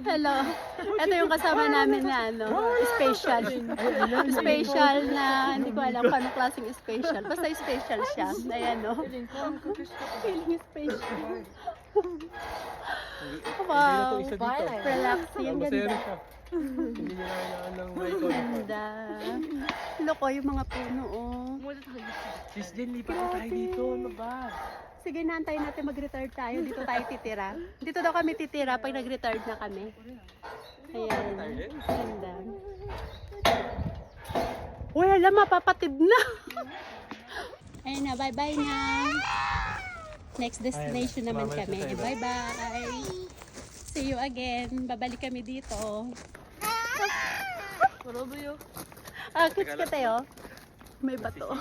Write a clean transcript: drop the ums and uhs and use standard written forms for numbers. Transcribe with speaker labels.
Speaker 1: Hello. Ito yung kasama namin na special. Special na, hindi ko alam paano klaseng special. Basta special siya. Ayan o. Feeling special. Wow. Relaxing. Ganda.
Speaker 2: Hindi nyo na kailangan ng mic on.
Speaker 1: Ganda. Loko yung mga puno oh.
Speaker 2: Sis Jen, lipat na tayo dito. Ano ba?
Speaker 1: Sige, naantayin natin mag-retire tayo. Dito tayo titira. Dito daw kami titira pag nag-retire na kami. Ayan. Ganda. Uy, alam, mapapatid na. Ayun na, bye-bye na. Next destination naman kami. Bye-bye. See you again. Babalik kami dito.
Speaker 3: Marami yun.
Speaker 1: Kids ka tayo. May bato.